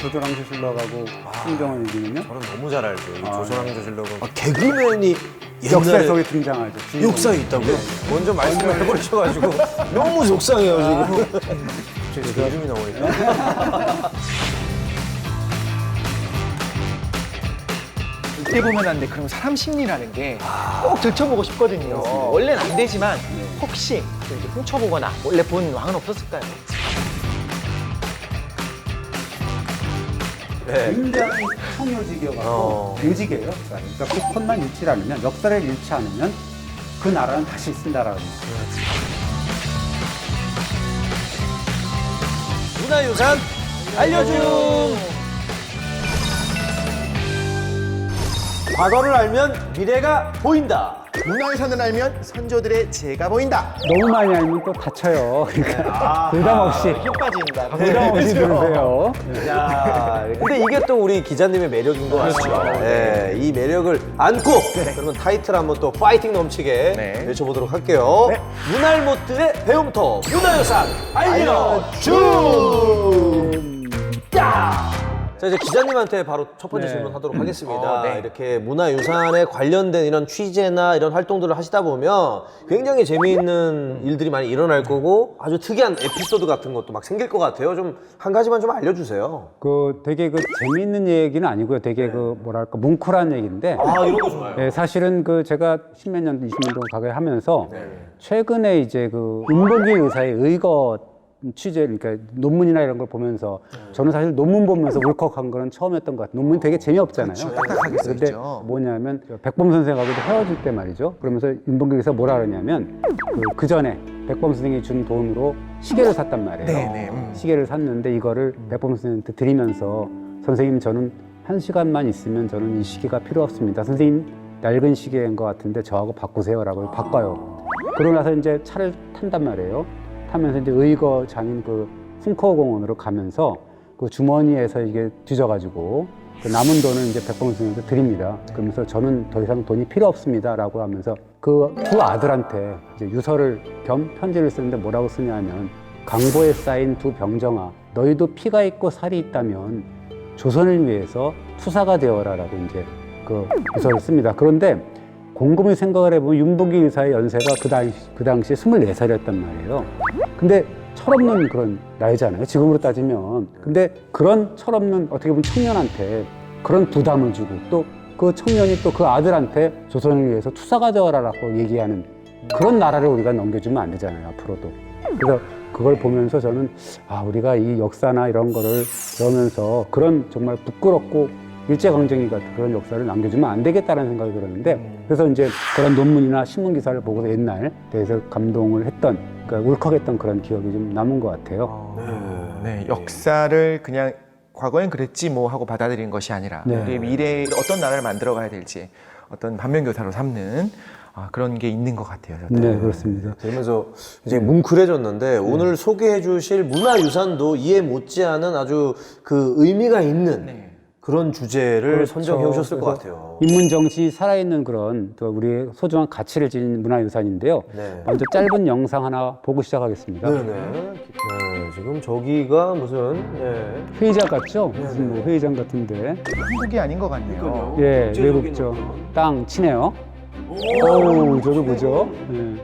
조조랑조 실록하고 신병원 얘기는요. 저는 너무 잘 알죠. 이 조선왕조 실록은 개그맨이 역사 옛날에 속에 등장하죠. 역사에 있다고요? 먼저 말씀을 해버리셔가지고 너무 속상해요 지금. 제 이름이 나오니까. 이때 보면 안 돼. 그럼 사람 심리라는 게 꼭 들춰보고 싶거든요. 원래는 안 되지만 혹시 또 이제 훔쳐보거나 원래 본 왕은 없었을까요? 굉장히 청요직이어가지고 요직이에요. 그러니까 그 폰만 잃지 않으면 역사를 잃지 않으면 그 나라는 다시 쓴다라는 거죠. 문화유산 알려줌. 과거를 알면 미래가 보인다. 문화유산을 알면 선조들의 재가 보인다. 너무 많이 알면 또 다쳐요. 그러니까 부담 없이 힘 빠진다. 부담 없이 들으세요. 야, 근데 이게 또 우리 기자님의 매력인 것 같아요. 네, 이 매력을 안고 그러면 타이틀 한번 또 파이팅 넘치게 네. 외쳐보도록 할게요. 문할못들의 배움터 문화유산 알려줌. 자, 이제 기자님한테 바로 첫 번째 네. 질문 하도록 하겠습니다. 네. 이렇게 문화유산에 관련된 이런 취재나 이런 활동들을 하시다 보면 굉장히 재미있는 일들이 많이 일어날 거고 아주 특이한 에피소드 같은 것도 막 생길 것 같아요. 좀 한 가지만 좀 알려주세요. 그 되게 그 재미있는 얘기는 아니고요. 되게 그 뭐랄까 뭉클한 얘기인데. 아, 이런 거 좋아요. 네, 사실은 그 제가 10몇 년, 20년 동안 가까이 하면서 최근에 이제 그 윤복희 의사의 의거 취재, 그러니까 논문이나 이런 걸 보면서 저는 사실 논문 보면서 울컥한 거는 처음이었던 것 같아요. 논문이 되게 재미없잖아요. 딱딱하게 써 근데 있죠. 뭐냐면 백범 선생하고도 헤어질 때 말이죠. 그러면서 윤복희 의사 뭐라 그러냐면 그 전에 백범 선생이 준 돈으로 시계를 샀단 말이에요. 네. 시계를 샀는데 이거를 백범 선생한테 드리면서 선생님 저는 1시간만 있으면 저는 이 시계가 필요 없습니다. 선생님 낡은 시계인 것 같은데 저하고 바꾸세요라고 바꿔요. 그러고 나서 이제 차를 탄단 말이에요. 타면서 이제 의거 장인 그 풍커공원으로 가면서 그 주머니에서 이게 뒤져가지고 그 남은 돈을 이제 백범 선생님한테 드립니다. 그러면서 저는 더 이상 돈이 필요 없습니다라고 하면서 그 두 아들한테 이제 유서를 겸 편지를 쓰는데 뭐라고 쓰냐면 강보에 쌓인 두 병정아 너희도 피가 있고 살이 있다면 조선을 위해서 투사가 되어라라고 이제 그 유서를 씁니다. 그런데 곰곰이 생각을 해보면 윤복희 의사의 연세가 그 당시에 24살이었단 말이에요. 근데 철없는 그런 나이잖아요. 지금으로 따지면. 근데 그런 철없는 어떻게 보면 청년한테 그런 부담을 주고 또 그 청년이 또 그 아들한테 조선을 위해서 투사가 되어라라고 얘기하는 그런 나라를 우리가 넘겨주면 안 되잖아요. 앞으로도. 그래서 그걸 보면서 저는 우리가 이 역사나 이런 거를 배우면서 그런 정말 부끄럽고 일제강점기 같은 그런 역사를 남겨주면 안 되겠다는 생각이 들었는데 그래서 이제 그런 논문이나 신문 기사를 보고서 옛날 대해서 감동을 했던 그러니까 울컥했던 그런 기억이 좀 남은 것 같아요. 네, 역사를 그냥 과거엔 그랬지 뭐 하고 받아들이는 것이 아니라 네. 우리의 미래에 어떤 나라를 만들어가야 될지 어떤 반면교사로 삼는 그런 게 있는 것 같아요. 저는. 네, 그렇습니다. 그러면서 이제 뭉클해졌는데 오늘 소개해 주실 문화유산도 이에 못지않은 아주 그 의미가 있는 그런 주제를 그렇죠. 선정해 오셨을 것 그래서 같아요. 인문정치 살아있는 그런 또 우리의 소중한 가치를 지닌 문화유산인데요. 네. 먼저 짧은 영상 하나 보고 시작하겠습니다. 네네. 네, 지금 저기가 무슨 회의장 같죠? 무슨 뭐 회의장 같은데. 한국이 아닌 것 같네요. 예, 국제적인 외국죠. 어떤- 땅 치네요. 어우, 저거 뭐죠? 예.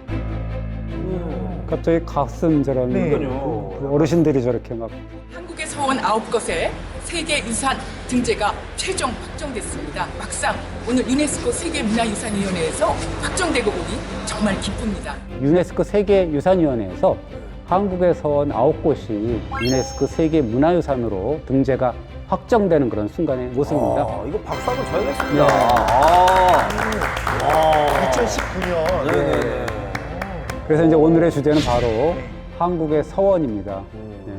갑자기 가슴 저런 네. 그 어르신들이 저렇게 막 한국에서 온 9곳의 세계유산 등재가 최종 확정됐습니다. 막상 오늘 유네스코 세계문화유산위원회에서 확정되고 보니 정말 기쁩니다. 유네스코 세계유산위원회에서 한국에서 온 9곳이 유네스코 세계문화유산으로 등재가 확정되는 그런 순간의 모습입니다. 이거 박수 한번 쳐야겠습니다. 네. 2019년 네네. 그래서 이제 오늘의 주제는 바로 한국의 서원입니다. 네.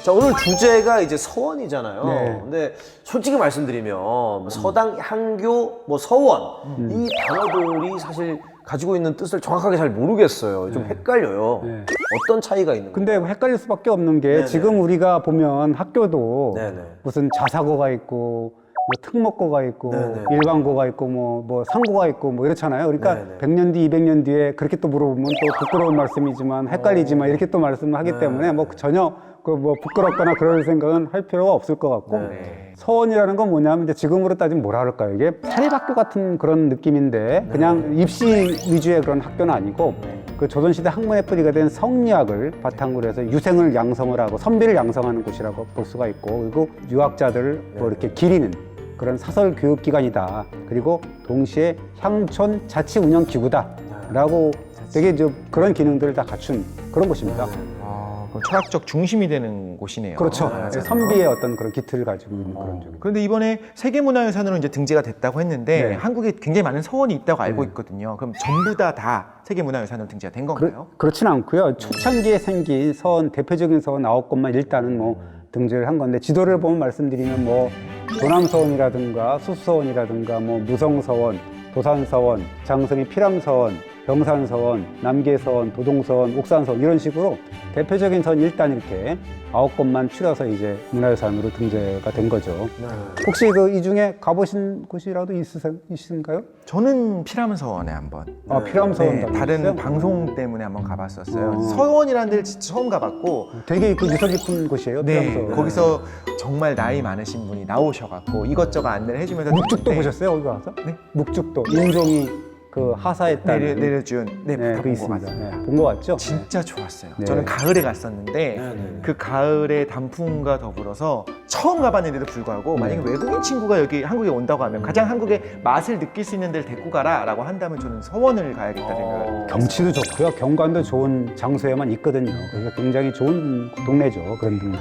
자, 자, 오늘 주제가 이제 서원이잖아요. 네. 근데 솔직히 말씀드리면 서당, 향교, 뭐 서원 이 단어들이 사실 가지고 있는 뜻을 정확하게 잘 모르겠어요. 좀 헷갈려요. 네. 어떤 차이가 있는 근데 헷갈릴 수밖에 없는 게 지금 우리가 보면 학교도 네네. 무슨 자사고가 있고 뭐 특목고가 있고 네네. 일반고가 있고 뭐 상고가 있고 뭐 이렇잖아요. 그러니까 네네. 100년 뒤, 200년 뒤에 그렇게 또 물어보면 또 부끄러운 말씀이지만 헷갈리지만 이렇게 또 말씀을 하기 때문에 뭐 전혀 그 뭐 부끄럽거나 그럴 생각은 할 필요가 없을 것 같고 서원이라는 건 뭐냐면 이제 지금으로 따지면 뭐라 그럴까요? 이게 사립학교 같은 그런 느낌인데 그냥 입시 위주의 그런 학교는 아니고 그 조선시대 학문의 뿌리가 된 성리학을 바탕으로 해서 유생을 양성을 하고 선비를 양성하는 곳이라고 볼 수가 있고 그리고 유학자들을 뭐 이렇게 기리는 그런 사설 교육 기관이다. 그리고 동시에 향촌 자치 운영 기구다라고 되게 좀 그런 기능들을 다 갖춘 그런 곳입니다. 그럼 철학적 중심이 되는 곳이네요. 그렇죠. 아, 선비의 어떤 그런 기틀을 가지고 있는 그런 쪽입니다. 그런데 이번에 세계문화유산으로 이제 등재가 됐다고 했는데 네. 한국에 굉장히 많은 서원이 있다고 알고 있거든요. 그럼 전부 다 세계문화유산으로 등재가 된 건가요? 그렇진 않고요. 초창기에 생긴 서원, 대표적인 서원 9곳만 일단은 뭐 등재를 한 건데 지도를 보면 말씀드리면 뭐 도남서원이라든가 수서원이라든가 뭐 무성서원, 도산서원, 장성이 피람서원, 병산서원, 남계서원, 도동서원, 옥산서원 이런 식으로 대표적인 선 일단 이렇게 9곳만 추려서 이제 문화유산으로 등재가 된 거죠. 혹시 그 이 중에 가보신 곳이라도 있으신가요? 저는 피람서원에 한번 아, 피람서원 네, 다른 다니셨어요? 방송 때문에 한번 가봤었어요. 서원이라는 데를 진짜 처음 가봤고 되게 그 유서 깊은 곳이에요. 네, 피람서원. 거기서 정말 나이 많으신 분이 나오셔갖고 이것저것 안내를 해주면서 묵죽도 듣는데 보셨어요? 거기 가서? 네? 묵죽도 인종이 그 하사했다는 내려준 네, 본 그게 것 있습니다. 같습니다. 본 거 같죠? 진짜 좋았어요. 네. 저는 가을에 갔었는데 그 가을의 단풍과 더불어서 처음 가봤는데도 불구하고 만약에 외국인 친구가 여기 한국에 온다고 하면 가장 한국의 맛을 느낄 수 있는 데를 데리고 가라라고 한다면 저는 서원을 가야겠다 생각을 경치도 좋고요. 경관도 좋은 장소에만 있거든요. 그래서 굉장히 좋은 동네죠. 그런 분들이.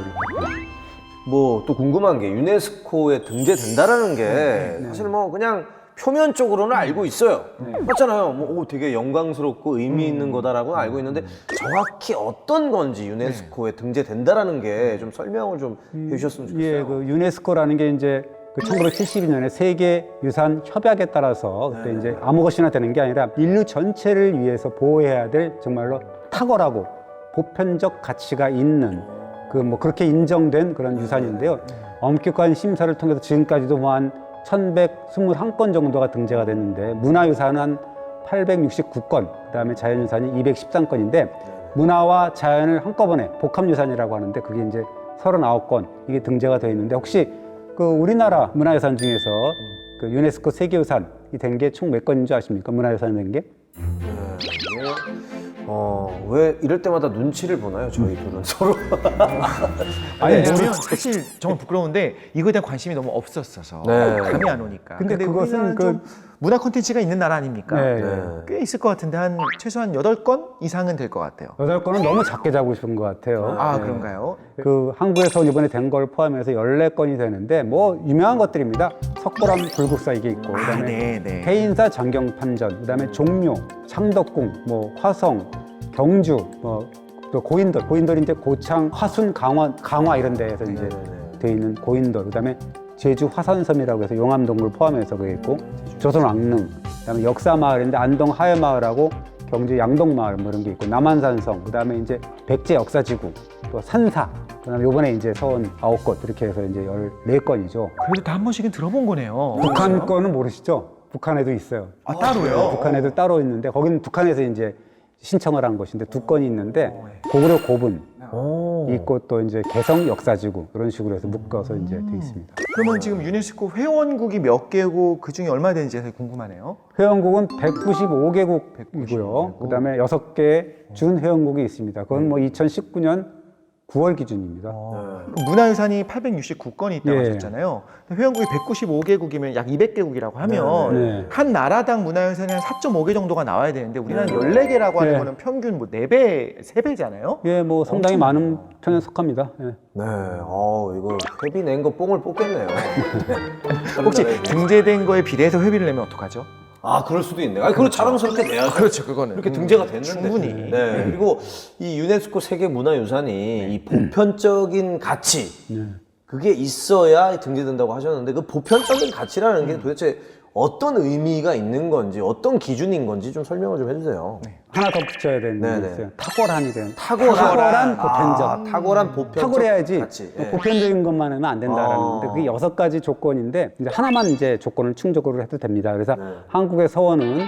뭐 또 궁금한 게 유네스코에 등재된다라는 게 사실 뭐 그냥 표면적으로는 알고 있어요. 맞잖아요. 뭐 되게 영광스럽고 의미 있는 거다라고 알고 있는데 정확히 어떤 건지 유네스코에 등재된다라는 게 좀 설명을 좀 해주셨으면 좋겠어요. 예, 그 유네스코라는 게 이제 그 1972년에 세계 유산 협약에 따라서 그때 이제 아무 것이나 되는 게 아니라 인류 전체를 위해서 보호해야 될 정말로 탁월하고 보편적 가치가 있는 그 뭐 그렇게 인정된 그런 유산인데요. 엄격한 심사를 통해서 지금까지도 뭐 한 1121건 정도가 등재가 됐는데 문화유산은 한 869건, 그다음에 자연유산이 213건인데 문화와 자연을 한꺼번에 복합유산이라고 하는데 그게 이제 39건 이게 등재가 되어 있는데 혹시 그 우리나라 문화유산 중에서 그 유네스코 세계유산이 된 게 총 몇 건인 줄 아십니까? 문화유산이 된 게? 왜 이럴 때마다 눈치를 보나요? 저희 둘은 서로. 아니 왜냐면 사실 정말 부끄러운데 이거에 대한 관심이 너무 없었어서 네. 감이 안 오니까. 근데 그것은 우리나라는 그- 좀 문화 콘텐츠가 있는 나라 아닙니까? 네. 꽤 있을 것 같은데 한 최소한 8건 이상은 될 것 같아요. 8건은 너무 작게 잡으신 것 같아요. 아 네. 그런가요? 그 한국에서 이번에 된 걸 포함해서 14건이 되는데 뭐 유명한 것들입니다. 석고람 불국사 이게 있고 그다음에 네. 태인사 장경판전, 그다음에 종묘, 창덕궁, 뭐 화성, 경주, 뭐 또 고인돌이 이제 고창, 화순, 강화 이런 데에서 이제 돼 있는 고인돌, 그다음에 제주 화산섬이라고 해서 용암동굴 포함해서 그게 있고 조선 왕릉, 그다음에 역사 마을인데 안동 하회마을하고 경주 양동마을 뭐 이런 게 있고 남한산성, 그다음에 이제 백제 역사지구, 또 산사, 그다음에 요번에 이제 서원 9곳 이렇게 해서 이제 14건이죠. 그래도 다 한 번씩은 들어본 거네요. 북한 거는 모르시죠? 북한에도 있어요. 아 따로요? 북한에도 따로 있는데 거기는 북한에서 이제 신청을 한 것인데 2건이 있는데 고구려 고분 있고 또 이제 개성 역사지구 이런 식으로 해서 묶어서 이제 돼 있습니다. 그러면 지금 유네스코 회원국이 몇 개고 그 중에 얼마 되는지 사실 궁금하네요. 회원국은 195개국이고요. 그다음에 6개 준 회원국이 있습니다. 그건 뭐 2019년 9월 기준입니다. 문화유산이 869건이 있다고 예. 하셨잖아요. 근데 회원국이 195개국이면 약 200개국이라고 하면 네. 한 나라당 문화유산이 한 4.5개 정도가 나와야 되는데 우리나라는 14개라고 하는 네. 거는 평균 뭐 4배, 3배잖아요. 예, 뭐 상당히 많은 편에 속합니다. 예. 네, 이거 회비 낸 거 뽕을 뽑겠네요. 혹시 등재된 거에 비례해서 회비를 내면 어떡하죠? 아, 그럴 수도 있네요. 아니, 그걸 자랑스럽게 내야죠. 그렇죠, 그거는. 그렇게 등재가 됐는데. 충분히. 네. 그리고 이 유네스코 세계문화유산이 이 보편적인 가치, 그게 있어야 등재된다고 하셨는데 그 보편적인 가치라는 게 도대체 어떤 의미가 있는 건지, 어떤 기준인 건지 좀 설명을 좀 해주세요. 하나 더 붙여야 되는 게 네네. 있어요. 탁월한이 되는. 탁월한 보편적. 아, 탁월한 보편적 탁월해야지 가치. 예. 보편적인 것만 하면 안 된다라는 건데 그게 6가지 조건인데 이제 하나만 이제 조건을 충족으로 해도 됩니다. 그래서 한국의 서원은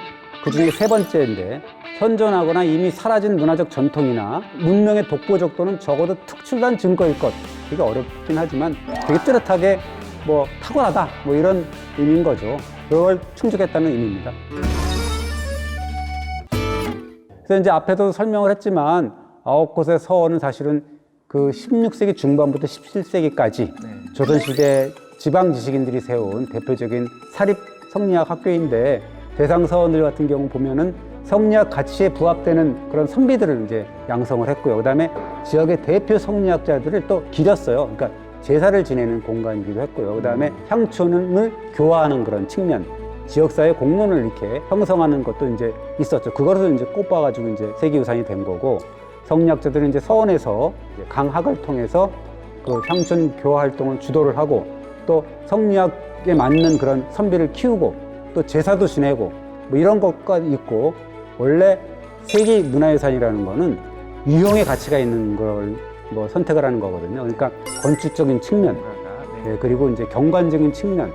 그 중에 3번째인데 현존하거나 이미 사라진 문화적 전통이나 문명의 독보적 또는 적어도 특출난 증거일 것. 되게 어렵긴 하지만 되게 뚜렷하게 뭐 탁월하다 뭐 이런 의미인 거죠. 그걸 충족했다는 의미입니다. 그래서 이제 앞에도 설명을 했지만 9곳의 서원은 사실은 그 16세기 중반부터 17세기까지 조선시대 지방 지식인들이 세운 대표적인 사립 성리학 학교인데 대상 서원들 같은 경우 보면은 성리학 가치에 부합되는 그런 선비들을 이제 양성을 했고요. 그다음에 지역의 대표 성리학자들을 또 기렸어요. 그러니까 제사를 지내는 공간이기도 했고요. 그다음에 향촌을 교화하는 그런 측면, 지역사회 공론을 이렇게 형성하는 것도 이제 있었죠. 그거를 이제 꼽아가지고 이제 세계유산이 된 거고, 성리학자들은 이제 서원에서 이제 강학을 통해서 그 향촌 교화 활동을 주도를 하고 또 성리학에 맞는 그런 선비를 키우고 또 제사도 지내고 뭐 이런 것까지 있고, 원래 세계 문화유산이라는 거는 유형의 가치가 있는 걸 뭐 선택을 하는 거거든요. 그러니까 건축적인 측면, 네, 그리고 이제 경관적인 측면,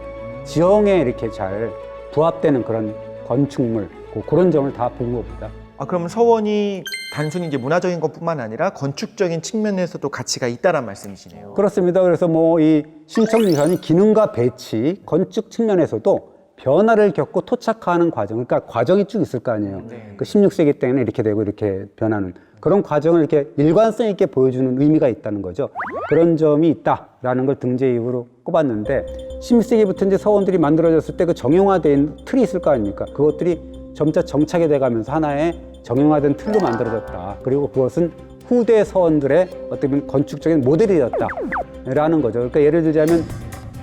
지형에 이렇게 잘 부합되는 그런 건축물, 그런 점을 다 본 겁니다. 아, 그럼 서원이 단순히 이제 문화적인 것뿐만 아니라 건축적인 측면에서도 가치가 있다란 말씀이시네요. 그렇습니다. 그래서 뭐 이 신청유산이 기능과 배치, 건축 측면에서도 변화를 겪고 토착하는 과정, 그러니까 과정이 쭉 있을 거 아니에요. 그 16세기 때는 이렇게 되고 이렇게 변하는 그런 과정을 이렇게 일관성 있게 보여주는 의미가 있다는 거죠. 그런 점이 있다라는 걸 등재 이유로 꼽았는데 16세기부터 이제 서원들이 만들어졌을 때 그 정형화된 틀이 있을 거 아닙니까? 그것들이 점차 정착이 돼가면서 하나의 정형화된 틀로 만들어졌다. 그리고 그것은 후대 서원들의 어떻게 보면 건축적인 모델이 되었다라는 거죠. 그러니까 예를 들자면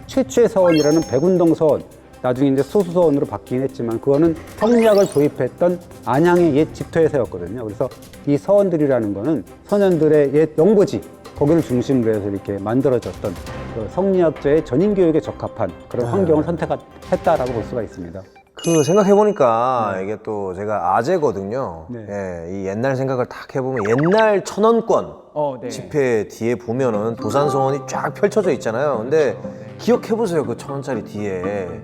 최초의 서원이라는 백운동 서원, 나중에 이제 소수서원으로 바뀌긴 했지만 그거는 성리학을 도입했던 안양의 옛 집터에서였거든요. 그래서 이 서원들이라는 거는 소년들의 옛 영고지, 거기를 중심으로 해서 이렇게 만들어졌던 그 성리학자의 전인 교육에 적합한 그런 환경을 선택했다라고 볼 수가 있습니다. 그 생각해보니까 이게 또 제가 아재거든요. 네. 예, 이 옛날 생각을 딱 해보면 옛날 천원권 네. 지폐 뒤에 보면은 도산서원이 쫙 펼쳐져 있잖아요. 근데 기억해보세요. 그 1,000원짜리 뒤에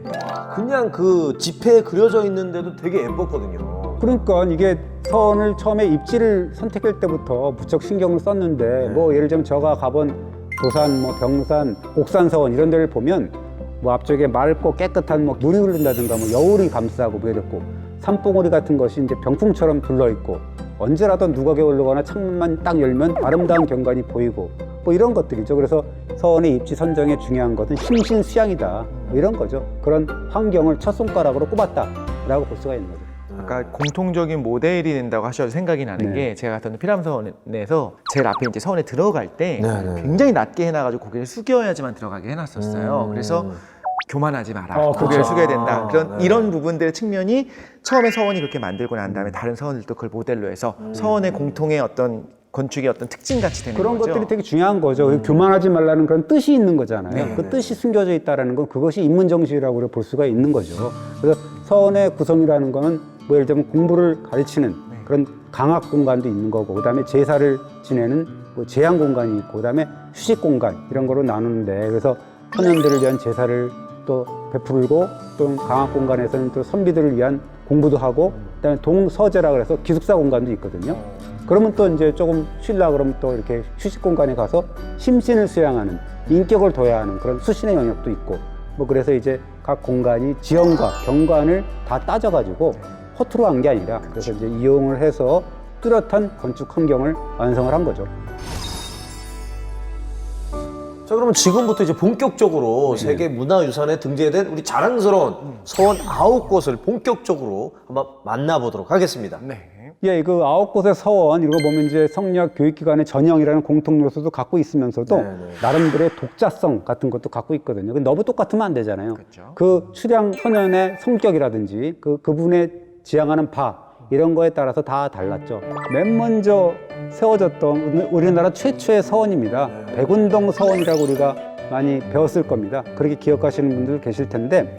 그냥 그 지폐에 그려져 있는데도 되게 예뻤거든요. 그러니까 이게 서원을 처음에 입지를 선택할 때부터 무척 신경을 썼는데 뭐 예를 들면 제가 가본 도산, 뭐 병산, 옥산서원 이런 데를 보면 뭐 앞쪽에 맑고 깨끗한 뭐 물이 흐른다든가 뭐 여울이 감싸고 뭐 이랬고 산봉우리 같은 것이 이제 병풍처럼 둘러있고 언제라도 누각에 오르거나 창문만 딱 열면 아름다운 경관이 보이고 뭐 이런 것들이죠. 그래서 서원의 입지 선정에 중요한 것은 심신수양이다 뭐 이런 거죠. 그런 환경을 첫 손가락으로 꼽았다라고 볼 수가 있는 거죠. 아까 공통적인 모델이 된다고 하셔서 생각이 나는 네. 게 제가 갔던 피람서원에서 제일 앞에 이제 서원에 들어갈 때 네, 네. 굉장히 낮게 해놔가지고 고개를 숙여야지만 들어가게 해놨었어요. 그래서 교만하지 마라. 고개를 숙여야 된다. 그런 이런 부분들의 측면이 처음에 서원이 그렇게 만들고 난 다음에 다른 서원들도 그걸 모델로 해서 서원의 공통의 어떤 건축의 어떤 특징 같이 되는 그런 거죠. 것들이 되게 중요한 거죠. 교만하지 말라는 그런 뜻이 있는 거잖아요. 그 뜻이 숨겨져 있다는 건 그것이 인문정신이라고 볼 수가 있는 거죠. 그래서 서원의 구성이라는 거는 뭐 예를 들면 공부를 가르치는 그런 강학 공간도 있는 거고, 그다음에 제사를 지내는 뭐 제양 공간이 있고, 그다음에 휴식 공간 이런 거로 나누는데, 그래서 소년들을 위한 제사를 또 베풀고 또 강학 공간에서는 또 선비들을 위한 공부도 하고, 그다음에 동서제라 그래서 기숙사 공간도 있거든요. 그러면 또 이제 조금 쉬려고 그러면 또 이렇게 휴식 공간에 가서 심신을 수양하는, 인격을 둬야 하는 그런 수신의 영역도 있고, 뭐 그래서 이제 각 공간이 지형과 경관을 다 따져가지고 허투루 한 게 아니라 그래서 이제 이용을 해서 뚜렷한 건축 환경을 완성을 한 거죠. 자, 그러면 지금부터 이제 본격적으로 세계 문화유산에 등재된 우리 자랑스러운 서원 9곳을 본격적으로 한번 만나보도록 하겠습니다. 네. 예, 그 9곳의 서원 이거 보면 이제 성리학 교육기관의 전형이라는 공통 요소도 갖고 있으면서도 나름대로의 독자성 같은 것도 갖고 있거든요. 근데 너무 똑같으면 안 되잖아요. 그렇죠. 그 수량 선현의 성격이라든지 그분의 지향하는 바 이런 거에 따라서 다 달랐죠. 맨 먼저 세워졌던 우리나라 최초의 서원입니다. 백운동 서원이라고 우리가 많이 배웠을 겁니다. 그렇게 기억하시는 분들 계실 텐데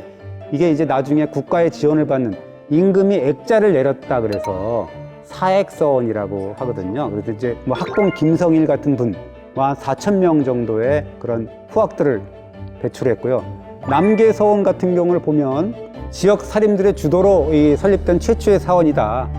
이게 이제 나중에 국가의 지원을 받는 임금이 액자를 내렸다 그래서 사액서원이라고 하거든요. 그래서 이제 뭐 학봉 김성일 같은 분, 한 4,000명 정도의 그런 후학들을 배출했고요. 남계서원 같은 경우를 보면 지역 사림들의 주도로 설립된 최초의 사원이다.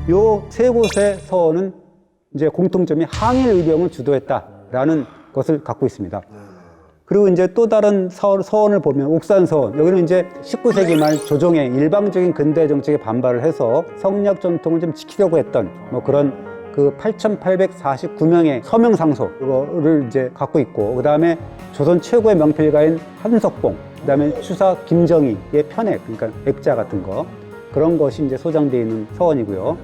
요 세 곳의 서원은 이제 공통점이 항일 의병을 주도했다라는 것을 갖고 있습니다. 그리고 이제 또 다른 서원을 보면 옥산서원, 여기는 이제 19세기 말 조정의 일방적인 근대 정책에 반발을 해서 성리학 전통을 좀 지키려고 했던 뭐 그런 그 8,849명의 서명상소를 이제 갖고 있고, 그 다음에 조선 최고의 명필가인 한석봉, 그 다음에 추사 김정희의 편액, 그러니까 액자 같은 거, 그런 것이 이제 소장되어 있는 서원이고요.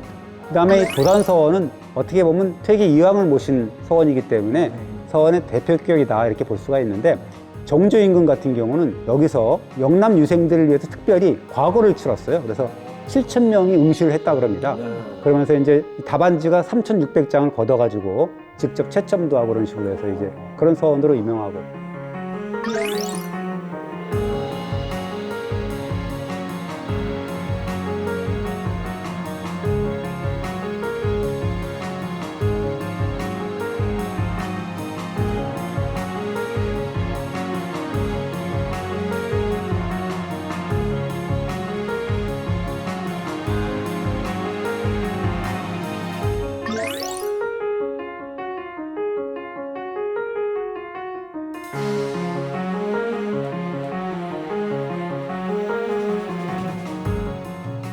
그 다음에 도단서원은 어떻게 보면 퇴계 이황을 모신 서원이기 때문에 서원의 대표격이다 이렇게 볼 수가 있는데, 정조 임금 같은 경우는 여기서 영남 유생들을 위해서 특별히 과거를 치렀어요. 그래서 7,000명이 응시를 했다 그럽니다. 그러면서 이제 답안지가 3,600장을 걷어가지고 직접 채점도 하고 그런 식으로 해서 이제 그런 서원으로 유명하고.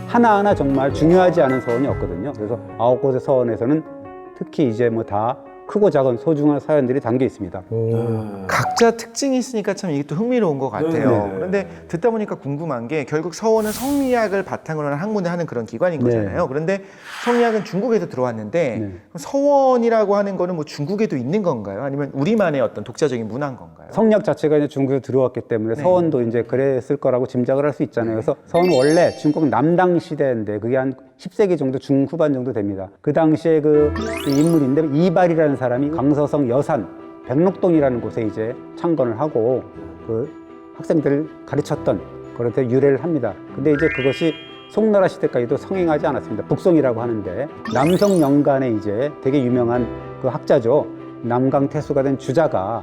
하나하나 정말 중요하지 않은 서원이 없거든요. 그래서 9곳의 서원에서는 특히 이제 뭐 다 크고 작은 소중한 사연들이 담겨 있습니다. 각자 특징이 있으니까 참 이게 또 흥미로운 것 같아요. 그런데 듣다 보니까 궁금한 게, 결국 서원은 성리학을 바탕으로 하는 학문을 하는 그런 기관인 거잖아요. 그런데 성리학은 중국에서 들어왔는데 그럼 서원이라고 하는 거는 뭐 중국에도 있는 건가요? 아니면 우리만의 어떤 독자적인 문화인 건가요? 성리학 자체가 이제 중국에 들어왔기 때문에 서원도 이제 그랬을 거라고 짐작을 할 수 있잖아요. 그래서 서원은 원래 중국 남당 시대인데 그게 한 10세기 정도 중후반 정도 됩니다. 그 당시에 그 인물인데 이발이라는 사람이 강서성 여산 백록동이라는 곳에 이제 창건을 하고 그 학생들을 가르쳤던 그렇게 유래를 합니다. 근데 이제 그것이 송나라 시대까지도 성행하지 않았습니다. 북송이라고 하는데, 남성연간에 이제 되게 유명한 그 학자죠. 남강태수가 된 주자가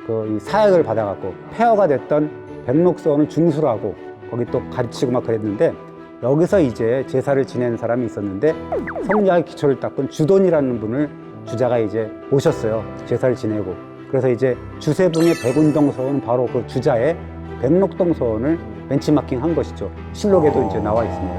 그 사약을 받아갖고 폐허가 됐던 백록서원을 중수하고 거기 또 가르치고 막 그랬는데, 여기서 이제 제사를 지내는 사람이 있었는데 성리학의 기초를 닦은 주돈이라는 분을 주자가 이제 오셨어요. 제사를 지내고. 그래서 이제 주세붕의 백운동 서원은 바로 그 주자의 백록동 서원을 벤치마킹한 것이죠. 실록에도 이제 나와 있습니다.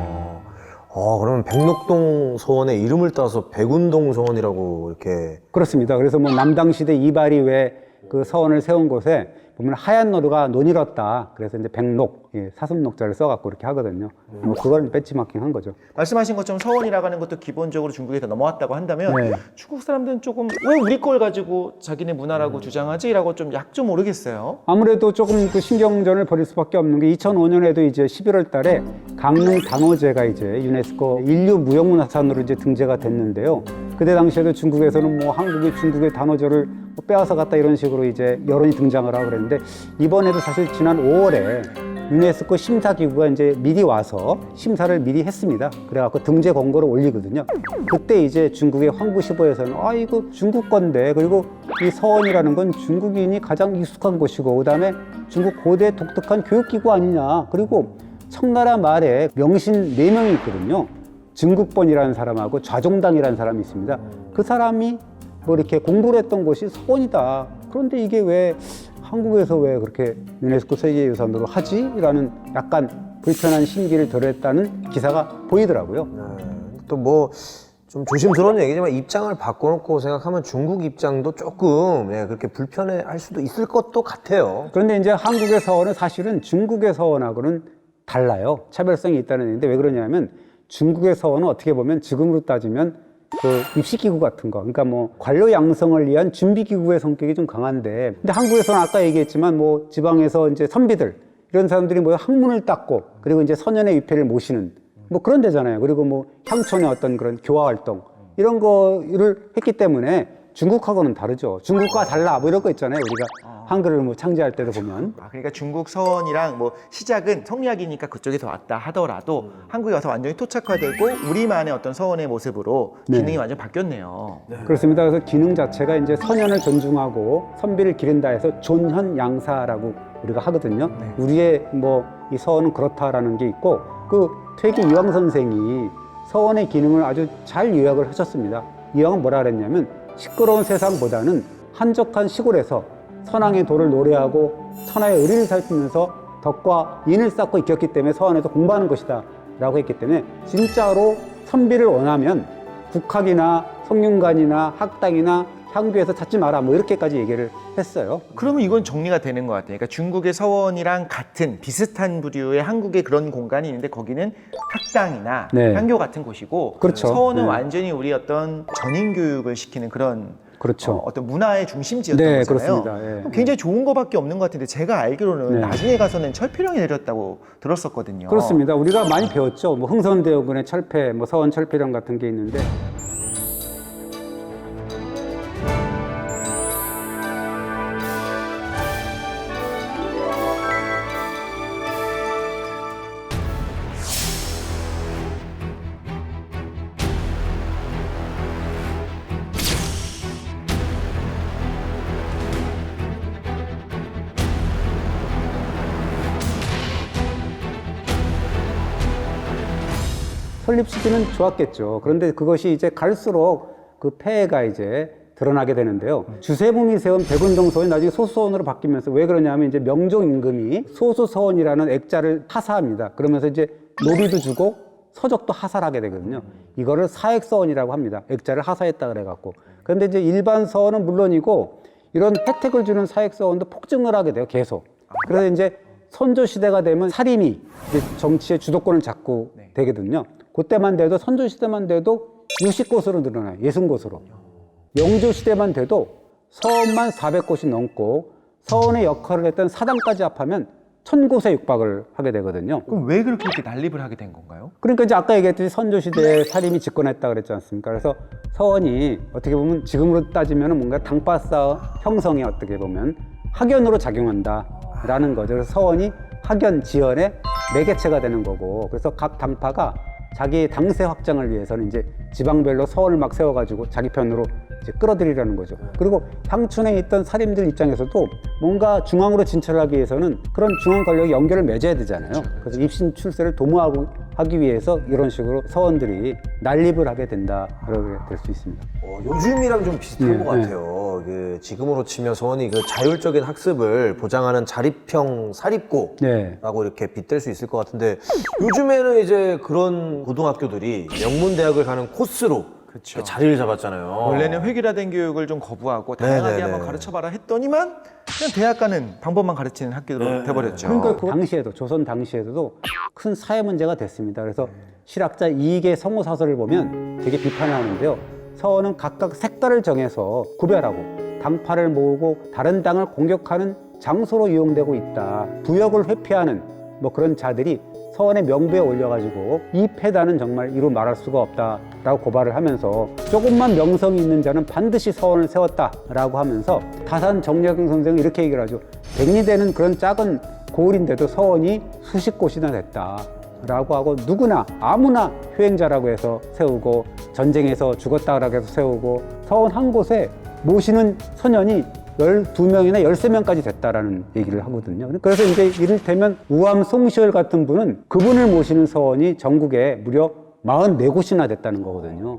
그러면 백록동 서원의 이름을 따서 백운동 서원이라고 이렇게. 그렇습니다. 그래서 뭐 남당시대 이발이 왜 그 서원을 세운 곳에 보면 하얀 노루가 논이었다. 그래서 이제 백록, 사슴녹자를 써갖고 이렇게 하거든요. 뭐 그걸 벤치마킹 한 거죠. 말씀하신 것처럼 서원이라고 하는 것도 기본적으로 중국에서 넘어왔다고 한다면 네. 중국 사람들은 조금 왜 우리 걸 가지고 자기네 문화라고 주장하지? 라고 좀 좀 모르겠어요. 아무래도 조금 그 신경전을 벌일 수밖에 없는 게 2005년에도 이제 11월 달에 강릉 단오제가 이제 유네스코 인류 무형문화산으로 이제 등재가 됐는데요. 그때 당시에도 중국에서는 뭐 한국이 중국의 단오제를 빼앗아 갔다 이런 식으로 이제 여론이 등장을 하고 그랬는데, 이번에도 사실 지난 5월에 유네스코 심사기구가 이제 미리 와서 심사를 미리 했습니다. 그래갖고 등재 권고를 올리거든요. 그때 이제 중국의 황구시보에서는 아 이거 중국 건데, 그리고 이 서원이라는 건 중국인이 가장 익숙한 곳이고, 그다음에 중국 고대 독특한 교육기구 아니냐. 그리고 청나라 말에 명신 4명이 있거든요. 증국본이라는 사람하고 좌종당이라는 사람이 있습니다. 그 사람이 뭐 이렇게 공부를 했던 곳이 서원이다. 그런데 이게 왜 한국에서 왜 그렇게 유네스코 세계유산으로 하지? 라는 약간 불편한 심기를 드러냈다는 기사가 보이더라고요. 또 뭐 좀 조심스러운 얘기지만 입장을 바꿔놓고 생각하면 중국 입장도 조금 그렇게 불편해할 수도 있을 것도 같아요. 그런데 이제 한국의 서원은 사실은 중국의 서원하고는 달라요. 차별성이 있다는 얘기인데 왜 그러냐면 중국의 서원은 어떻게 보면 지금으로 따지면 그 입시기구 같은 거, 그러니까 뭐 관료 양성을 위한 준비기구의 성격이 좀 강한데, 근데 한국에서는 아까 얘기했지만 뭐 지방에서 이제 선비들 이런 사람들이 뭐 학문을 닦고 그리고 이제 선현의 위패를 모시는 뭐 그런 데잖아요. 그리고 뭐 향촌의 어떤 그런 교화 활동 이런 거를 했기 때문에 중국하고는 다르죠. 중국과 달라 뭐 이런 거 있잖아요. 우리가 한글을 뭐 창제할 때도 보면. 그러니까 중국 서원이랑 뭐 시작은 성리학이니까 그쪽에서 왔다 하더라도 한국에 와서 완전히 토착화되고 우리만의 어떤 서원의 모습으로 기능이 네. 완전 바뀌었네요. 그렇습니다. 그래서 기능 자체가 이제 선현을 존중하고 선비를 기른다 해서 존현양사라고 우리가 하거든요. 우리의 뭐 이 서원은 그렇다라는 게 있고, 그 퇴계 이황 선생이 서원의 기능을 아주 잘 요약을 하셨습니다. 이황은 뭐라 그랬냐면 시끄러운 세상보다는 한적한 시골에서 선왕의 도를 노래하고 천하의 의리를 살피면서 덕과 인을 쌓고 있었기 때문에 서원에서 공부하는 것이다 라고 했기 때문에, 진짜로 선비를 원하면 국학이나 성균관이나 학당이나 향교에서 찾지 마라 뭐 이렇게까지 얘기를 했어요. 그러면 이건 정리가 되는 것 같아요. 그러니까 중국의 서원이랑 같은 비슷한 부류의 한국의 그런 공간이 있는데 거기는 학당이나 네. 향교 같은 곳이고, 그렇죠. 서원은 네. 완전히 우리 어떤 전인 교육을 시키는 그런 그렇죠. 어떤 문화의 중심지였던 네, 거잖아요. 그렇습니다. 예. 그럼 굉장히 좋은 거밖에 없는 것 같은데 제가 알기로는 네. 나중에 가서는 철폐령이 내렸다고 들었었거든요. 그렇습니다. 우리가 많이 배웠죠. 뭐 흥선대원군의 철폐, 뭐 서원 철폐령 같은 게 있는데, 설립 시기는 좋았겠죠. 그런데 그것이 이제 갈수록 그 폐해가 이제 드러나게 되는데요. 주세범이 세운 백운동서원이 나중에 소수서원으로 바뀌면서, 왜 그러냐면 이제 명종 임금이 소수서원이라는 액자를 하사합니다. 그러면서 이제 노비도 주고 서적도 하사하게 되거든요. 이거를 사액서원이라고 합니다. 액자를 하사했다 그래갖고. 그런데 이제 일반 서원은 물론이고 이런 혜택을 주는 사액서원도 폭증을 하게 돼요. 계속. 그래서 이제 선조 시대가 되면 사림이 이제 정치의 주도권을 잡고 되거든요. 그때만 돼도, 선조 시대만 돼도 60곳으로 늘어나요. 60곳으로. 영조 시대만 돼도 서원만 400곳이 넘고 서원의 역할을 했던 사당까지 합하면 1000곳에 육박을 하게 되거든요. 그럼 왜 그렇게 이렇게 난립을 하게 된 건가요? 그러니까 이제 아까 얘기했듯이 선조 시대에 사림이 집권했다 그랬지 않습니까? 그래서 서원이 어떻게 보면 지금으로 따지면 뭔가 당파사 형성에 어떻게 보면 학연으로 작용한다라는 거죠. 그래서 서원이 학연, 지연의 매개체가 되는 거고, 그래서 각 당파가 자기 당세 확장을 위해서는 이제 지방별로 서원을 막 세워가지고 자기 편으로 이제 끌어들이라는 거죠. 그리고 향촌에 있던 사림들 입장에서도 뭔가 중앙으로 진출하기 위해서는 그런 중앙 권력이 연결을 맺어야 되잖아요. 그래서 입신 출세를 도모하기 위해서 이런 식으로 서원들이 난립을 하게 된다, 그렇게 될 수 있습니다. 요즘이랑 좀 비슷한 네, 것 같아요. 그 지금으로 치면 서원이 그 자율적인 학습을 보장하는 자립형 사립고라고 네. 이렇게 빗댈 수 있을 것 같은데, 요즘에는 이제 그런 고등학교들이 명문대학을 가는 코스로 그렇죠. 자리를 잡았잖아요. 원래는 획일화된 교육을 좀 거부하고 다양하게 네네네. 한번 가르쳐봐라 했더니만 그냥 대학 가는 방법만 가르치는 학교로 돼버렸죠. 그러니까 그 당시에도, 조선 당시에도 큰 사회 문제가 됐습니다. 그래서 실학자 이익의 성호사설을 보면 되게 비판하는데요. 서원은 각각 색깔을 정해서 구별하고 당파를 모으고 다른 당을 공격하는 장소로 이용되고 있다. 부역을 회피하는 뭐 그런 자들이 서원의 명부에 올려가지고 이 패단은 정말 이루 말할 수가 없다라고 고발을 하면서, 조금만 명성이 있는 자는 반드시 서원을 세웠다라고 하면서, 다산 정약용 선생은 이렇게 얘기를 하죠. 백리대는 그런 작은 고을인데도 서원이 수십 곳이나 됐다라고 하고 누구나 아무나 효행자라고 해서 세우고 전쟁에서 죽었다라고 해서 세우고 서원 한 곳에 모시는 선현이 12명이나 13명까지 됐다라는 얘기를 하거든요. 그래서 이제 이를테면 우암 송시열 같은 분은 그분을 모시는 서원이 전국에 무려 44곳이나 됐다는 거거든요.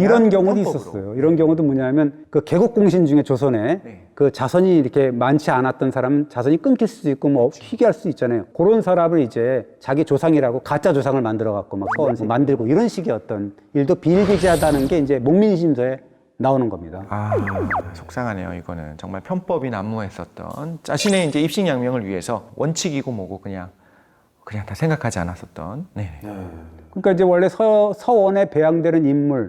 이런 경우도 있었어요. 이런 경우도 뭐냐면 그 개국공신 중에 조선에 그 자손이 이렇게 많지 않았던 사람은 자손이 끊길 수도 있고 뭐 희귀할 수도 있잖아요. 그런 사람을 이제 자기 조상이라고 가짜 조상을 만들어 갖고 막 서원 만들고 이런 식의 어떤 일도 비일비재하다는 게 이제 목민심서에 나오는 겁니다. 아, 속상하네요. 이거는 정말 편법이 난무했었던 자신의 이제 입신양명을 위해서 원칙이고 뭐고 그냥 다 생각하지 않았었던. 네. 그러니까 이제 원래 서원에 배양되는 인물,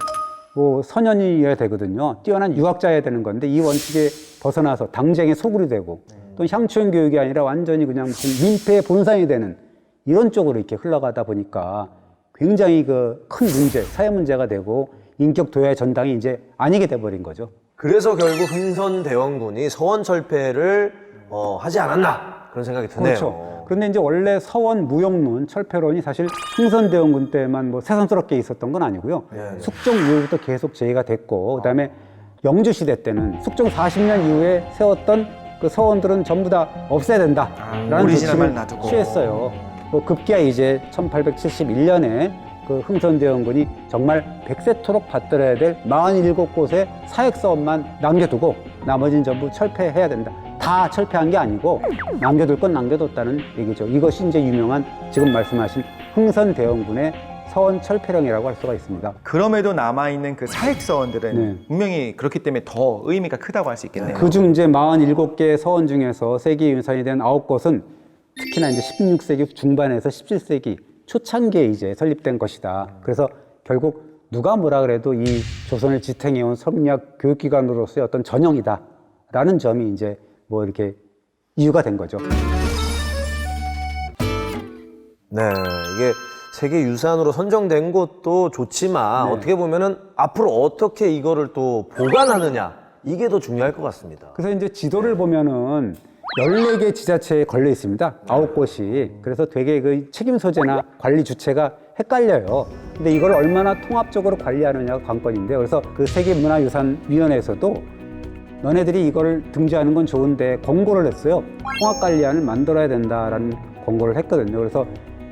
뭐 선현이어야 되거든요. 뛰어난 유학자여야 되는 건데 이 원칙에 벗어나서 당쟁의 소굴이 되고 또 향초형 교육이 아니라 완전히 그냥 무슨 민폐의 본산이 되는 이런 쪽으로 이렇게 흘러가다 보니까 굉장히 그 큰 문제, 사회 문제가 되고 인격 도야의 전당이 이제 아니게 돼버린 거죠. 그래서 결국 흥선대원군이 서원철폐를 하지 않았나 그런 생각이 드네요. 그렇죠. 그런데 이제 원래 서원 무용론, 철폐론이 사실 흥선대원군 때만 뭐 새삼스럽게 있었던 건 아니고요. 숙종 이후부터 계속 제기가 됐고, 그다음에 영주 시대 때는 숙종 40년 이후에 세웠던 그 서원들은 전부 다 없애야 된다라는 오리지널만 조치를 놔두고. 취했어요. 뭐 급기야 이제 1871년에 그 흥선대원군이 정말 100세토록 받들어야 될 47곳의 사역사원만 남겨두고 나머지는 전부 철폐해야 된다. 다 철폐한 게 아니고 남겨둘 건 남겨뒀다는 얘기죠. 이것이 이제 유명한 지금 말씀하신 흥선대원군의 서원 철폐령이라고 할 수가 있습니다. 그럼에도 남아있는 그 사획서원들은 네. 분명히 그렇기 때문에 더 의미가 크다고 할 수 있겠네요. 그중 이제 47개의 서원 중에서 세계 유산이 된 9곳은 특히나 이제 16세기 중반에서 17세기 초창기에 이제 설립된 것이다. 그래서 결국 누가 뭐라 그래도 이 조선을 지탱해온 성리학 교육기관으로서의 어떤 전형이다라는 점이 이제 뭐 이렇게 이유가 된 거죠. 네, 이게 세계 유산으로 선정된 것도 좋지만 어떻게 보면은 앞으로 어떻게 이거를 또 보관하느냐 이게 더 중요할 것 같습니다. 그래서 이제 지도를 보면은 14개 지자체에 걸려 있습니다. 9곳이. 그래서 되게 그 책임 소재나 관리 주체가 헷갈려요. 근데 이걸 얼마나 통합적으로 관리하느냐가 관건인데, 그래서 그 세계문화유산위원회에서도 너네들이 이걸 등재하는 건 좋은데 권고를 했어요. 통합관리안을 만들어야 된다라는 권고를 했거든요. 그래서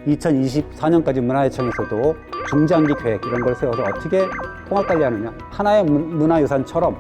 2024년까지 문화재청에서도 중장기 계획 이런 걸 세워서 어떻게 통합관리하느냐, 하나의 문화유산처럼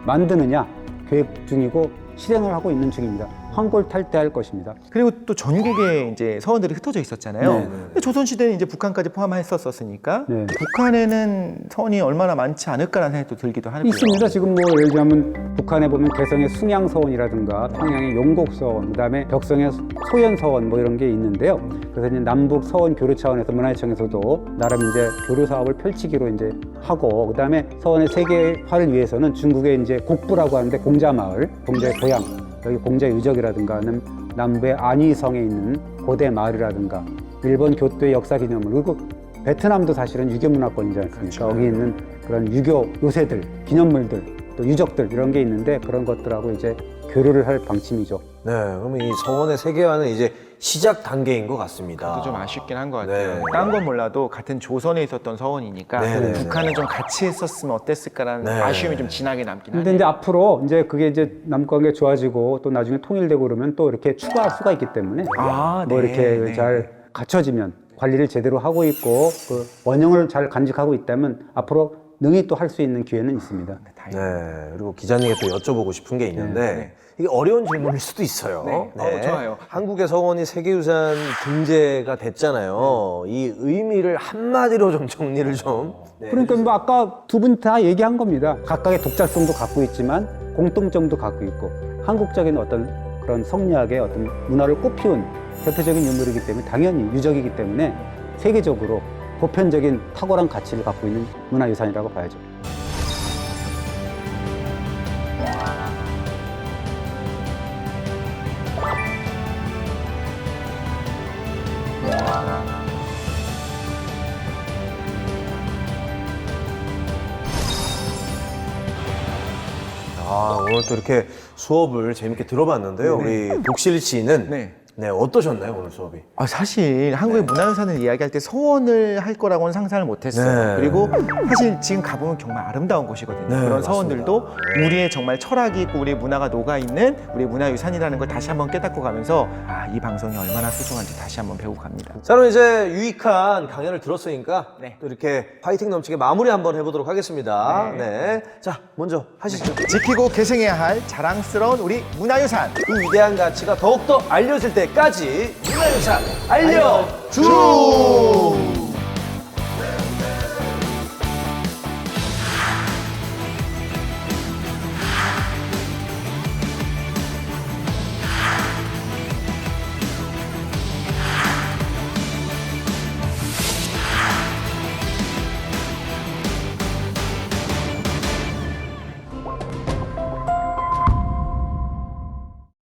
만드느냐 계획 중이고 실행을 하고 있는 중입니다. 황골탈퇴할 것입니다. 그리고 또 전국에 이제 서원들이 흩어져 있었잖아요. 네, 네. 근데 조선시대는 이제 북한까지 포함했었으니까 네. 북한에는 서원이 얼마나 많지 않을까라는 생각도 들기도 하고요. 있습니다. 지금 뭐 예를 들면 북한에 보면 개성의 숭양서원이라든가 평양의 용곡서원, 그다음에 벽성의 소연서원 뭐 이런 게 있는데요. 그래서 이제 남북 서원 교류 차원에서 문화재청에서도 나름 이제 교류 사업을 펼치기로 이제 하고, 그다음에 서원의 세계화를 위해서는 중국의 이제 곡부라고 하는데 공자마을, 공자의 고향, 여기 공자 유적이라든가는 남부의 안휘성에 있는 고대 마을이라든가 일본 교토의 역사 기념물, 그리고 베트남도 사실은 유교 문화권이지 않습니까? 그렇죠. 여기 있는 그런 유교 요새들, 기념물들, 또 유적들 이런 게 있는데 그런 것들하고 이제 교류를 할 방침이죠. 네, 그러면 이 서원의 세계화는 이제 시작 단계인 것 같습니다. 그것도 좀 아쉽긴 한 것 같아요. 네. 딴 건 몰라도 같은 조선에 있었던 서원이니까 네, 네, 북한은 좀 같이 했었으면 어땠을까라는 네. 아쉬움이 좀 진하게 남긴 근데 하네요. 이제 앞으로 이제 그게 이제 남북관계 좋아지고 또 나중에 통일되고 그러면 또 이렇게 추가할 수가 있기 때문에 아, 뭐 네, 이렇게 네. 잘 갖춰지면 관리를 제대로 하고 있고 그 원형을 잘 간직하고 있다면 앞으로 능히 또 할 수 있는 기회는 있습니다. 네, 그리고 기자님께 또 여쭤보고 싶은 게 있는데 네. 이게 어려운 질문일 수도 있어요. 네. 좋아요. 한국의 서원이 세계유산 등재가 됐잖아요. 이 의미를 한마디로 좀 정리를 좀. 네. 그러니까 뭐 아까 두 분 다 얘기한 겁니다. 각각의 독자성도 갖고 있지만 공통점도 갖고 있고 한국적인 어떤 그런 성리학의 어떤 문화를 꽃피운 대표적인 인물이기 때문에 당연히 유적이기 때문에 세계적으로 보편적인 탁월한 가치를 갖고 있는 문화유산이라고 봐야죠. 오늘 또 이렇게 수업을 재밌게 들어봤는데요. 우리 독실 씨는 네. 네, 어떠셨나요 오늘 수업이? 사실 한국의 문화유산을 이야기할 때 서원을 할 거라고는 상상을 못했어요. 네. 그리고 사실 지금 가보면 정말 아름다운 곳이거든요. 네, 그런 맞습니다. 서원들도 우리의 정말 철학이 있고 우리의 문화가 녹아있는 우리의 문화유산이라는 걸 다시 한번 깨닫고 가면서 이 방송이 얼마나 소중한지 다시 한번 배우고 갑니다. 자, 그럼 이제 유익한 강연을 들었으니까 네. 또 이렇게 파이팅 넘치게 마무리 한번 해보도록 하겠습니다. 네. 자, 먼저 하시죠. 지키고 계승해야 할 자랑스러운 우리 문화유산. 그 위대한 가치가 더욱더 알려질 때까지 문화유산 알려주!